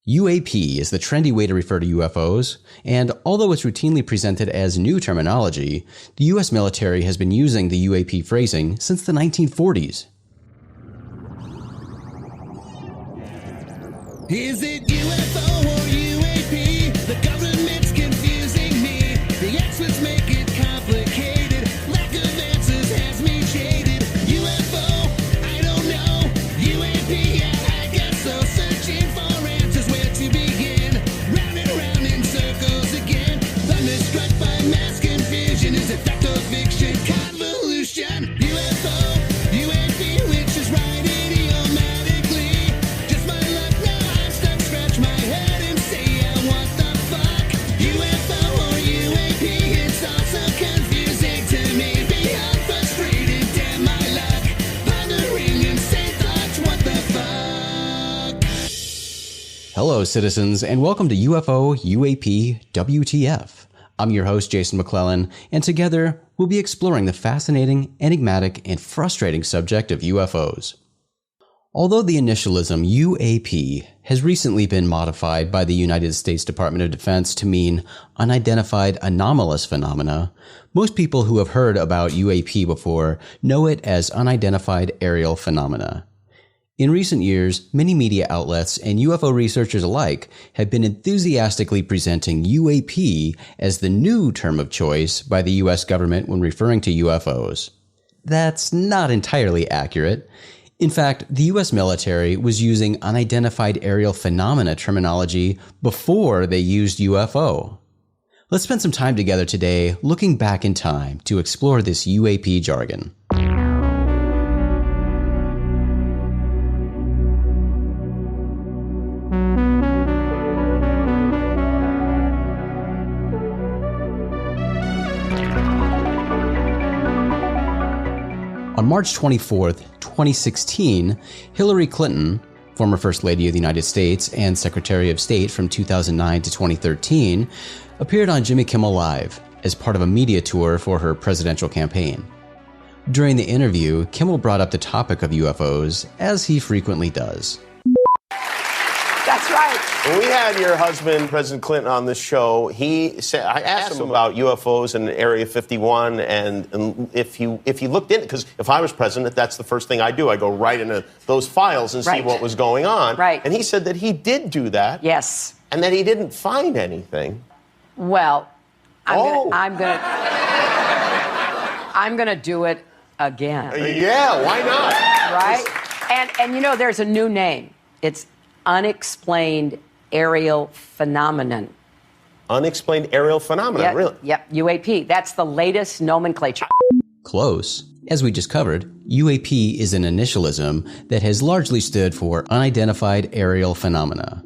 UAP is the trendy way to refer to UFOs, and although it's routinely presented as new terminology, the US military has been using the UAP phrasing since the 1940s. Is it UFO or UAP? The government's confusing me. The experts make it complicated. Lack of answers has me jaded. UFO, I don't know. UAP, yeah, I guess so. Searching for answers, where to begin? Round and round in circles again. Thunderstruck by mass confusion. Is it fact or fiction? Convolution. UFO, UAP, which is right idiomatically. Just my luck now, I'm stuck. Scratch my head and say, yeah, what the fuck? UFO or UAP, it's all so confusing to me. Beyond frustrated, damn my luck. Pondering insane thoughts, what the fuck? Hello, citizens, and welcome to UFO, UAP, WTF. I'm your host, Jason McClellan, and together we'll be exploring the fascinating, enigmatic, and frustrating subject of UFOs. Although the initialism UAP has recently been modified by the United States Department of Defense to mean unidentified anomalous phenomena, most people who have heard about UAP before know it as unidentified aerial phenomena. In recent years, many media outlets and UFO researchers alike have been enthusiastically presenting UAP as the new term of choice by the US government when referring to UFOs. That's not entirely accurate. In fact, the US military was using unidentified aerial phenomena terminology before they used UFO. Let's spend some time together today looking back in time to explore this UAP jargon. On March 24th, 2016, Hillary Clinton, former First Lady of the United States and Secretary of State from 2009 to 2013, appeared on Jimmy Kimmel Live as part of a media tour for her presidential campaign. During the interview, Kimmel brought up the topic of UFOs, as he frequently does. That's right. When we had your husband, President Clinton, on this show, he said, I asked him about UFOs in Area 51, and if he looked in it, because if I was president, that's the first thing I do. I go right into those files and see what was going on. Right. And he said that he did do that. Yes. And that he didn't find anything. Well, I'm gonna do it again. Yeah, why not? Right? And you know, there's a new name. It's unexplained aerial phenomenon. Unexplained aerial phenomenon, really? Yep, UAP. That's the latest nomenclature. Close. As we just covered, UAP is an initialism that has largely stood for unidentified aerial phenomena.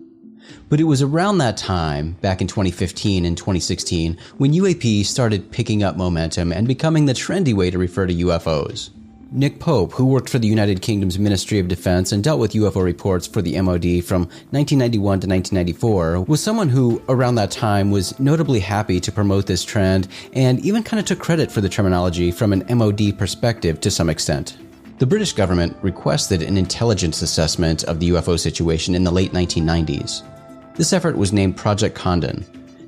But it was around that time, back in 2015 and 2016, when UAP started picking up momentum and becoming the trendy way to refer to UFOs. Nick Pope, who worked for the United Kingdom's Ministry of Defense and dealt with UFO reports for the MOD from 1991 to 1994, was someone who, around that time, was notably happy to promote this trend and even kind of took credit for the terminology from an MOD perspective to some extent. The British government requested an intelligence assessment of the UFO situation in the late 1990s. This effort was named Project Condon,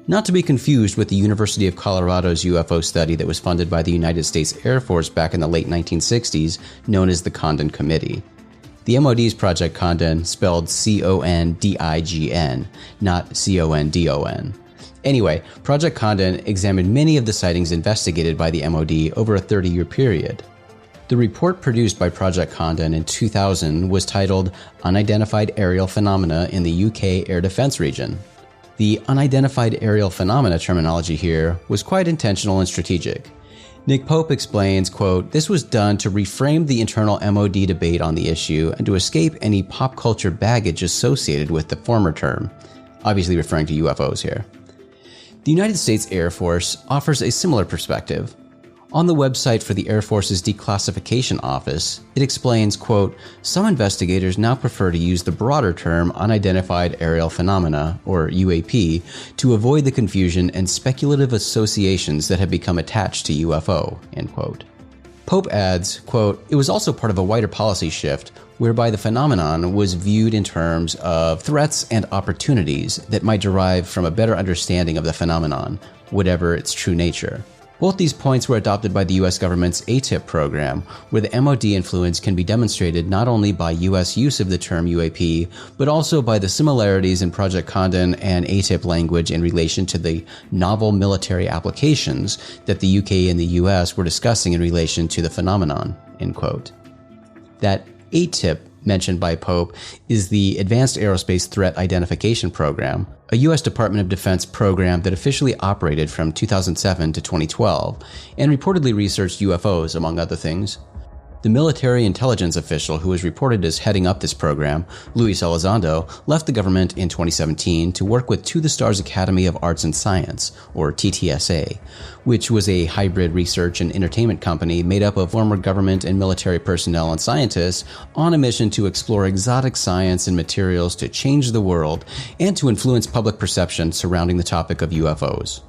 not to be confused with the University of Colorado's UFO study that was funded by the United States Air Force back in the late 1960s, known as the Condon Committee. The MOD's Project Condon spelled C-O-N-D-I-G-N, not C-O-N-D-O-N. Anyway, Project Condon examined many of the sightings investigated by the MOD over a 30-year period. The report produced by Project Condon in 2000 was titled Unidentified Aerial Phenomena in the UK Air Defence Region. The unidentified aerial phenomena terminology here was quite intentional and strategic. Nick Pope explains, quote, "This was done to reframe the internal MOD debate on the issue and to escape any pop culture baggage associated with the former term," obviously referring to UFOs here. The United States Air Force offers a similar perspective. On the website for the Air Force's Declassification Office, it explains, quote, "Some investigators now prefer to use the broader term unidentified aerial phenomena, or UAP, to avoid the confusion and speculative associations that have become attached to UFO," end quote. Pope adds, quote, "It was also part of a wider policy shift whereby the phenomenon was viewed in terms of threats and opportunities that might derive from a better understanding of the phenomenon, whatever its true nature." Both these points were adopted by the U.S. government's ATIP program, where the MOD influence can be demonstrated not only by U.S. use of the term UAP, but also by the similarities in Project Condon and ATIP language in relation to the novel military applications that the UK and the US were discussing in relation to the phenomenon, end quote. That ATIP mentioned by Pope is the Advanced Aerospace Threat Identification Program, a U.S. Department of Defense program that officially operated from 2007 to 2012 and reportedly researched UFOs, among other things. The military intelligence official who was reported as heading up this program, Luis Elizondo, left the government in 2017 to work with To the Stars Academy of Arts and Science, or TTSA, which was a hybrid research and entertainment company made up of former government and military personnel and scientists on a mission to explore exotic science and materials to change the world and to influence public perception surrounding the topic of UFOs.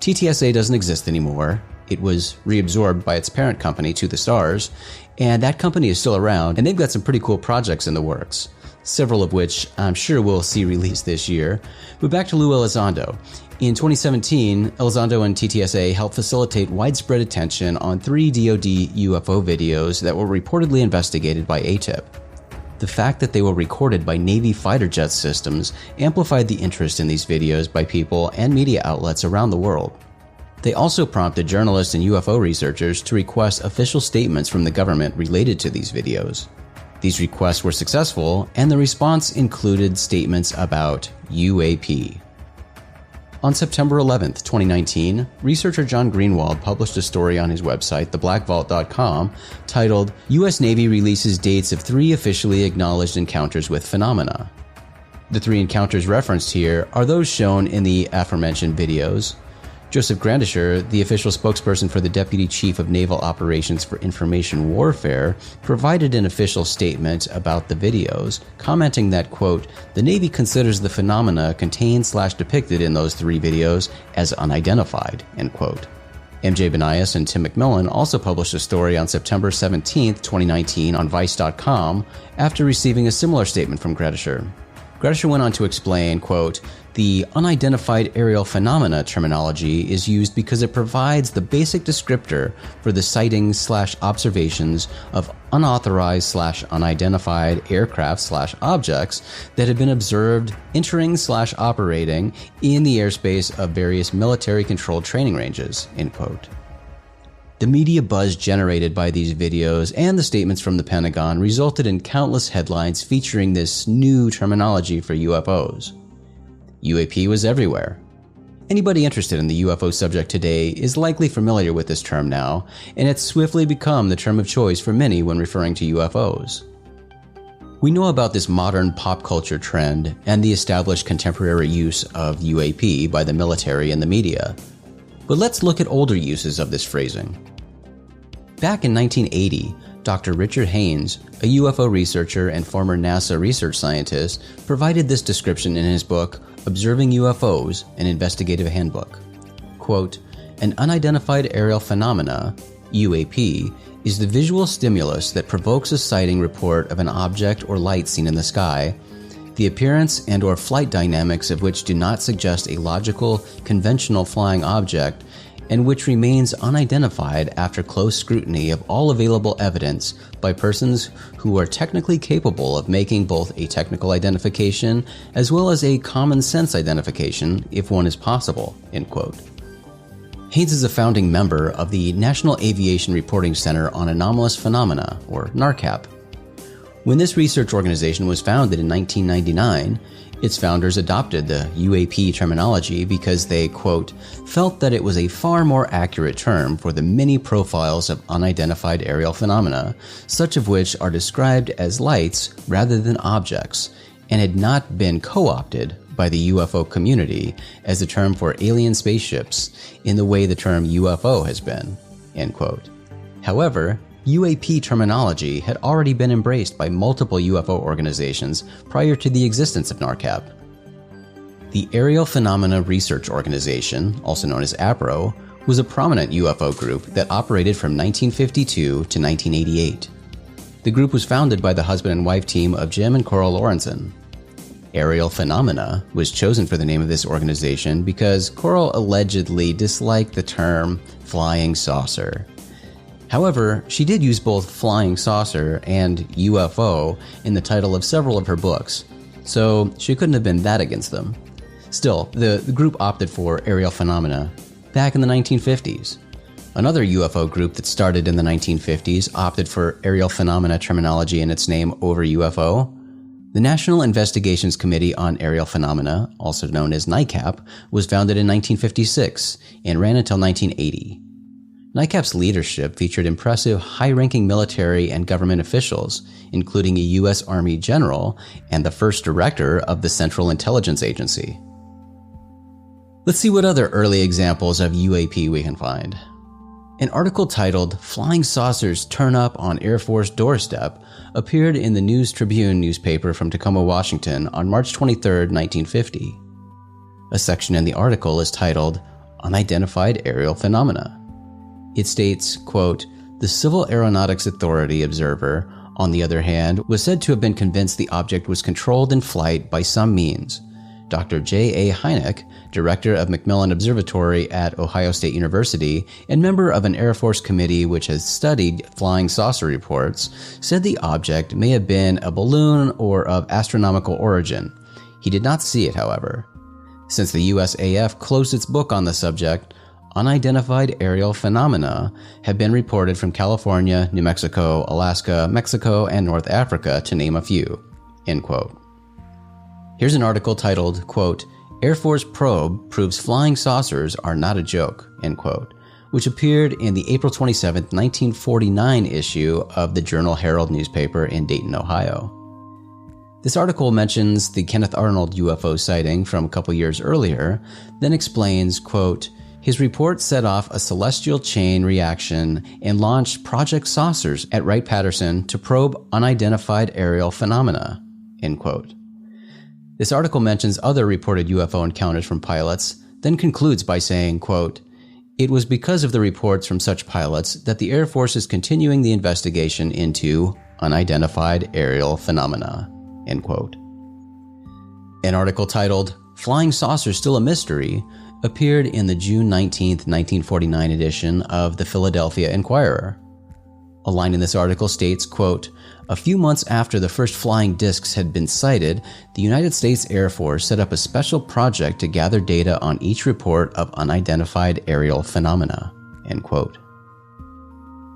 TTSA doesn't exist anymore. It was reabsorbed by its parent company, To the Stars, and that company is still around, and they've got some pretty cool projects in the works, several of which I'm sure we'll see released this year. But back to Lou Elizondo. In 2017, Elizondo and TTSA helped facilitate widespread attention on 3 DoD UFO videos that were reportedly investigated by ATIP. The fact that they were recorded by Navy fighter jet systems amplified the interest in these videos by people and media outlets around the world. They also prompted journalists and UFO researchers to request official statements from the government related to these videos. These requests were successful, and the response included statements about UAP. On September 11, 2019, researcher John Greenwald published a story on his website, theblackvault.com, titled, "U.S. Navy Releases Dates of 3 Officially Acknowledged Encounters with Phenomena." The 3 encounters referenced here are those shown in the aforementioned videos. Joseph Grandisher, the official spokesperson for the Deputy Chief of Naval Operations for Information Warfare, provided an official statement about the videos, commenting that, quote, "The Navy considers the phenomena contained/depicted in those 3 videos as unidentified," end quote. MJ Banias and Tim McClellan also published a story on September 17, 2019 on Vice.com after receiving a similar statement from Grandisher. Grandisher went on to explain, quote, "The unidentified aerial phenomena terminology is used because it provides the basic descriptor for the sightings/observations of unauthorized/unidentified aircraft/objects that have been observed entering/operating in the airspace of various military-controlled training ranges," end quote. The media buzz generated by these videos and the statements from the Pentagon resulted in countless headlines featuring this new terminology for UFOs. UAP was everywhere. Anybody interested in the UFO subject today is likely familiar with this term now, and it's swiftly become the term of choice for many when referring to UFOs. We know about this modern pop culture trend and the established contemporary use of UAP by the military and the media. But let's look at older uses of this phrasing. Back in 1980, Dr. Richard Haynes, a UFO researcher and former NASA research scientist, provided this description in his book, Observing UFOs, an Investigative Handbook. Quote, "An unidentified aerial phenomena, UAP, is the visual stimulus that provokes a sighting report of an object or light seen in the sky, the appearance and or flight dynamics of which do not suggest a logical, conventional flying object, and which remains unidentified after close scrutiny of all available evidence by persons who are technically capable of making both a technical identification as well as a common sense identification if one is possible," end quote. Haynes is a founding member of the National Aviation Reporting Center on Anomalous Phenomena, or NARCAP. When this research organization was founded in 1999, its founders adopted the UAP terminology because they, quote, "felt that it was a far more accurate term for the many profiles of unidentified aerial phenomena, such of which are described as lights rather than objects, and had not been co-opted by the UFO community as a term for alien spaceships in the way the term UFO has been," end quote. However, UAP terminology had already been embraced by multiple UFO organizations prior to the existence of NARCAP. The Aerial Phenomena Research Organization, also known as APRO, was a prominent UFO group that operated from 1952 to 1988. The group was founded by the husband and wife team of Jim and Coral Lorenzen. Aerial Phenomena was chosen for the name of this organization because Coral allegedly disliked the term flying saucer. However, she did use both flying saucer and UFO in the title of several of her books, so she couldn't have been that against them. Still, the group opted for Aerial Phenomena back in the 1950s. Another UFO group that started in the 1950s opted for Aerial Phenomena terminology in its name over UFO. The National Investigations Committee on Aerial Phenomena, also known as NICAP, was founded in 1956 and ran until 1980. NICAP's leadership featured impressive high-ranking military and government officials, including a U.S. Army general and the first director of the Central Intelligence Agency. Let's see what other early examples of UAP we can find. An article titled "Flying Saucers Turn Up on Air Force Doorstep" appeared in the News-Tribune newspaper from Tacoma, Washington on March 23, 1950. A section in the article is titled "Unidentified Aerial Phenomena." It states, quote, "The Civil Aeronautics Authority observer, on the other hand, was said to have been convinced the object was controlled in flight by some means. Dr. J. A. Hynek, director of McClellan Observatory at Ohio State University and member of an Air Force committee which has studied flying saucer reports, said the object may have been a balloon or of astronomical origin. He did not see it, however. Since the USAF closed its book on the subject, unidentified aerial phenomena have been reported from California, New Mexico, Alaska, Mexico, and North Africa, to name a few." End quote. Here's an article titled, quote, "Air Force Probe Proves Flying Saucers Are Not a Joke," end quote, which appeared in the April 27, 1949 issue of the Journal Herald newspaper in Dayton, Ohio. This article mentions the Kenneth Arnold UFO sighting from a couple years earlier, then explains, quote, "His report set off a celestial chain reaction and launched Project Saucers at Wright-Patterson to probe unidentified aerial phenomena," end quote. This article mentions other reported UFO encounters from pilots, then concludes by saying, quote, "It was because of the reports from such pilots that the Air Force is continuing the investigation into unidentified aerial phenomena," end quote. An article titled "Flying Saucers Still a Mystery" appeared in the June 19, 1949 edition of the Philadelphia Inquirer. A line in this article states, quote, "A few months after the first flying discs had been sighted, the United States Air Force set up a special project to gather data on each report of unidentified aerial phenomena," end quote.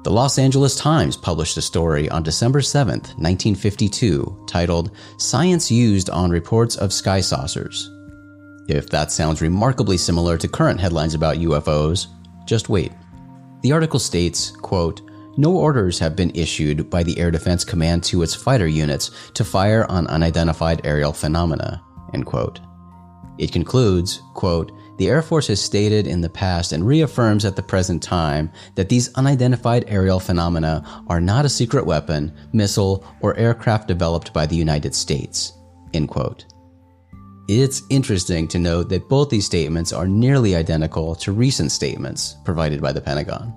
The Los Angeles Times published a story on December 7, 1952, titled "Science Used on Reports of Sky Saucers." If that sounds remarkably similar to current headlines about UFOs, just wait. The article states, quote, "No orders have been issued by the Air Defense Command to its fighter units to fire on unidentified aerial phenomena," end quote. It concludes, quote, "The Air Force has stated in the past and reaffirms at the present time that these unidentified aerial phenomena are not a secret weapon, missile, or aircraft developed by the United States," end quote. It's interesting to note that both these statements are nearly identical to recent statements provided by the Pentagon.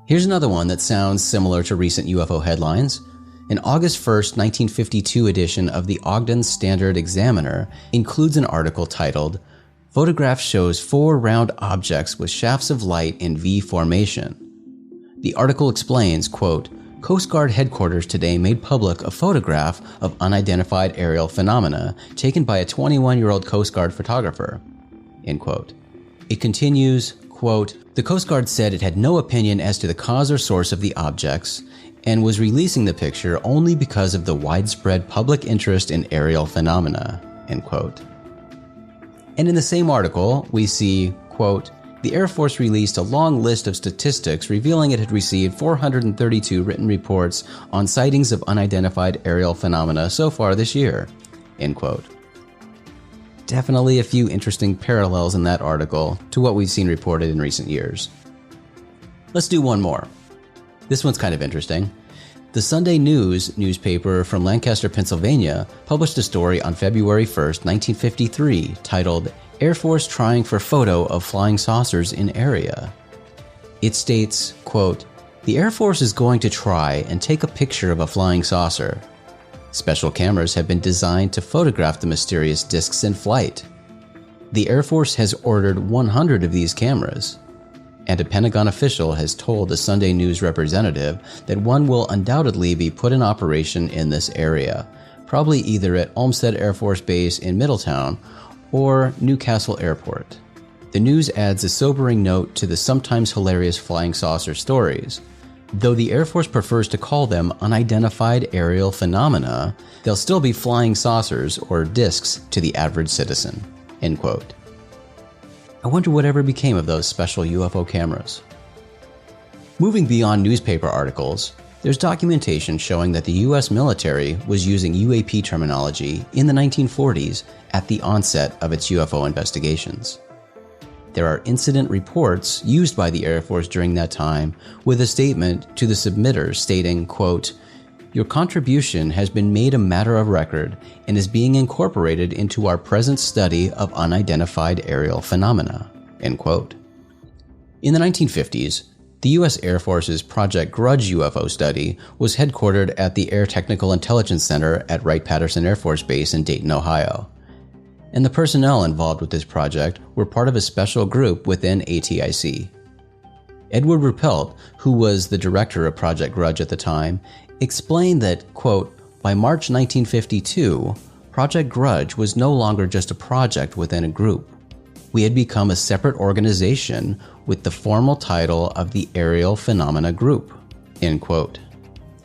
Here's another one that sounds similar to recent UFO headlines. An August 1st, 1952 edition of the Ogden Standard Examiner includes an article titled, "Photograph shows 4 round objects with shafts of light in V formation." The article explains, quote, "Coast Guard headquarters today made public a photograph of unidentified aerial phenomena taken by a 21-year-old Coast Guard photographer," end quote. It continues, quote, "The Coast Guard said it had no opinion as to the cause or source of the objects and was releasing the picture only because of the widespread public interest in aerial phenomena," end quote. And in the same article, we see, quote, "The Air Force released a long list of statistics revealing it had received 432 written reports on sightings of unidentified aerial phenomena so far this year," end quote. Definitely a few interesting parallels in that article to what we've seen reported in recent years. Let's do one more. This one's kind of interesting. The Sunday News newspaper from Lancaster, Pennsylvania, published a story on February 1st, 1953, titled Air Force trying for photo of flying saucers in area. It states, quote, "The Air Force is going to try and take a picture of a flying saucer. Special cameras have been designed to photograph the mysterious discs in flight. The Air Force has ordered 100 of these cameras, and a Pentagon official has told a Sunday News representative that one will undoubtedly be put in operation in this area, probably either at Olmsted Air Force Base in Middletown or Newcastle Airport." The news adds a sobering note to the sometimes hilarious flying saucer stories. Though the Air Force prefers to call them unidentified aerial phenomena, they'll still be flying saucers or discs to the average citizen. End quote. I wonder whatever became of those special UFO cameras. Moving beyond newspaper articles, there's documentation showing that the US military was using UAP terminology in the 1940s at the onset of its UFO investigations. There are incident reports used by the Air Force during that time with a statement to the submitters stating, quote, "Your contribution has been made a matter of record and is being incorporated into our present study of unidentified aerial phenomena." End quote. In the 1950s, the U.S. Air Force's Project Grudge UFO study was headquartered at the Air Technical Intelligence Center at Wright-Patterson Air Force Base in Dayton, Ohio. And the personnel involved with this project were part of a special group within ATIC. Edward Ruppelt, who was the director of Project Grudge at the time, explained that, quote, "By March 1952, Project Grudge was no longer just a project within a group. We had become a separate organization with the formal title of the Aerial Phenomena Group." End quote.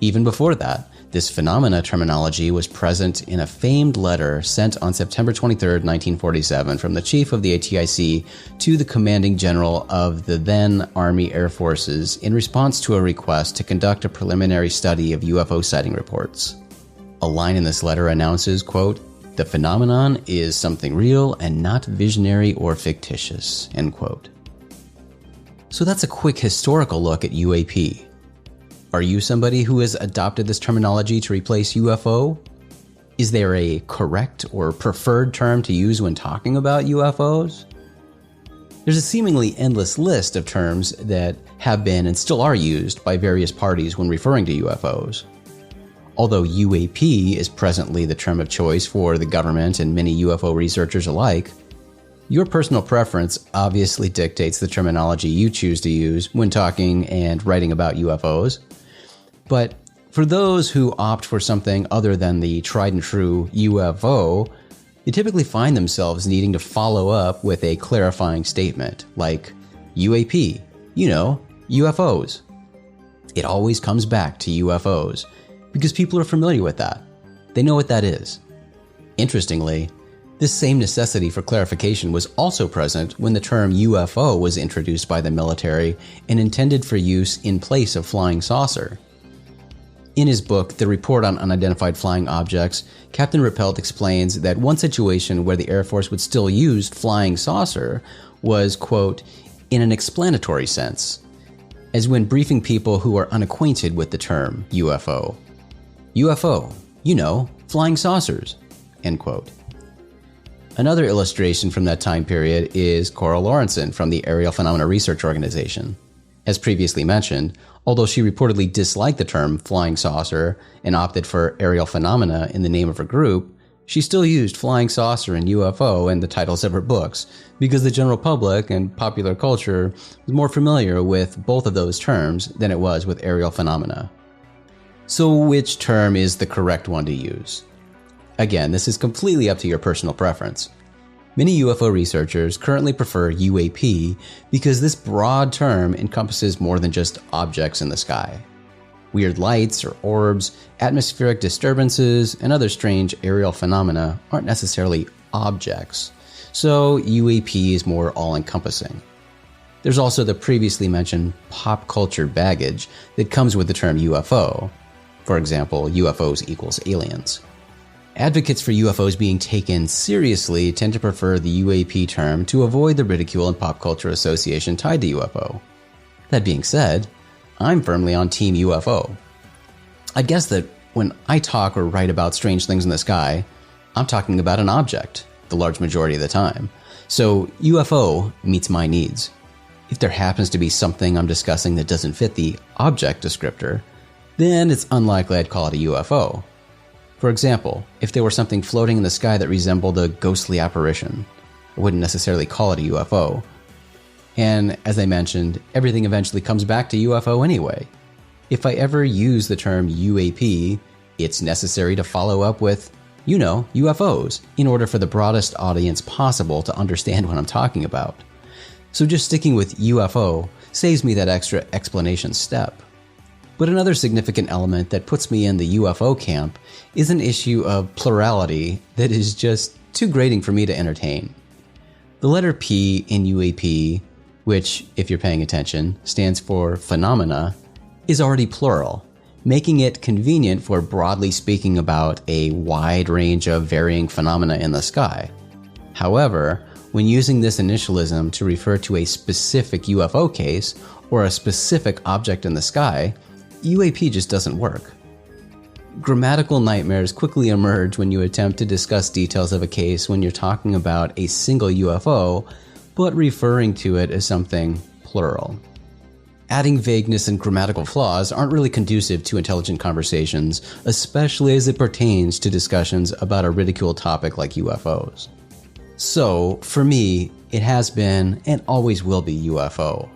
Even before that, this phenomena terminology was present in a famed letter sent on September 23, 1947 from the chief of the ATIC to the commanding general of the then Army Air Forces in response to a request to conduct a preliminary study of UFO sighting reports. A line in this letter announces, quote, "The phenomenon is something real and not visionary or fictitious," end quote. So that's a quick historical look at UAP. Are you somebody who has adopted this terminology to replace UFO? Is there a correct or preferred term to use when talking about UFOs? There's a seemingly endless list of terms that have been and still are used by various parties when referring to UFOs. Although UAP is presently the term of choice for the government and many UFO researchers alike, your personal preference obviously dictates the terminology you choose to use when talking and writing about UFOs. But for those who opt for something other than the tried and true UFO, they typically find themselves needing to follow up with a clarifying statement like UAP, UFOs. It always comes back to UFOs because people are familiar with that. They know what that is. Interestingly, this same necessity for clarification was also present when the term UFO was introduced by the military and intended for use in place of flying saucer. In his book, The Report on Unidentified Flying Objects, Captain Ruppelt explains that one situation where the Air Force would still use flying saucer was, quote, "in an explanatory sense," as when briefing people who are unacquainted with the term UFO. UFO, flying saucers, end quote. Another illustration from that time period is Cora Lawrenson from the Aerial Phenomena Research Organization. As previously mentioned, although she reportedly disliked the term flying saucer and opted for aerial phenomena in the name of her group, she still used flying saucer and UFO in the titles of her books because the general public and popular culture was more familiar with both of those terms than it was with aerial phenomena. So which term is the correct one to use? Again, this is completely up to your personal preference. Many UFO researchers currently prefer UAP because this broad term encompasses more than just objects in the sky. Weird lights or orbs, atmospheric disturbances, and other strange aerial phenomena aren't necessarily objects, so UAP is more all-encompassing. There's also the previously mentioned pop culture baggage that comes with the term UFO. For example, UFOs equals aliens. Advocates for UFOs being taken seriously tend to prefer the UAP term to avoid the ridicule and pop culture association tied to UFO. That being said, I'm firmly on Team UFO. I guess that when I talk or write about strange things in the sky, I'm talking about an object, the large majority of the time. So UFO meets my needs. If there happens to be something I'm discussing that doesn't fit the object descriptor, then it's unlikely I'd call it a UFO. For example, if there were something floating in the sky that resembled a ghostly apparition, I wouldn't necessarily call it a UFO. And as I mentioned, everything eventually comes back to UFO anyway. If I ever use the term UAP, it's necessary to follow up with, UFOs, in order for the broadest audience possible to understand what I'm talking about. So just sticking with UFO saves me that extra explanation step. But another significant element that puts me in the UFO camp is an issue of plurality that is just too grating for me to entertain. The letter P in UAP, which, if you're paying attention, stands for phenomena, is already plural, making it convenient for broadly speaking about a wide range of varying phenomena in the sky. However, when using this initialism to refer to a specific UFO case or a specific object in the sky, UAP just doesn't work. Grammatical nightmares quickly emerge when you attempt to discuss details of a case when you're talking about a single UFO, but referring to it as something plural. Adding vagueness and grammatical flaws aren't really conducive to intelligent conversations, especially as it pertains to discussions about a ridiculed topic like UFOs. So, for me, it has been and always will be UFO.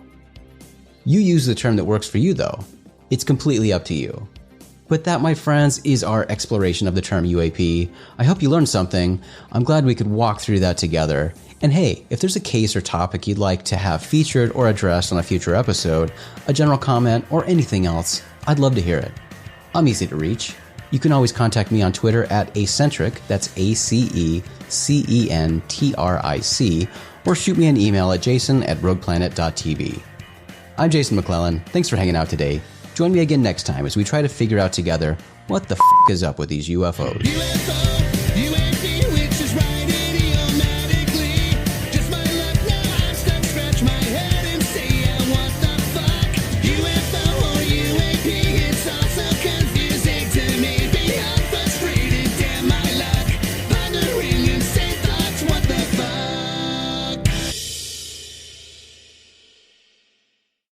You use the term that works for you though. It's completely up to you. But that, my friends, is our exploration of the term UAP. I hope you learned something. I'm glad we could walk through that together. And hey, if there's a case or topic you'd like to have featured or addressed on a future episode, a general comment, or anything else, I'd love to hear it. I'm easy to reach. You can always contact me on Twitter at Acentric, that's ACECENTRIC, or shoot me an email at jason@rogueplanet.tv. I'm Jason McClellan. Thanks for hanging out today. Join me again next time as we try to figure out together what the is up with these UFOs. UFO.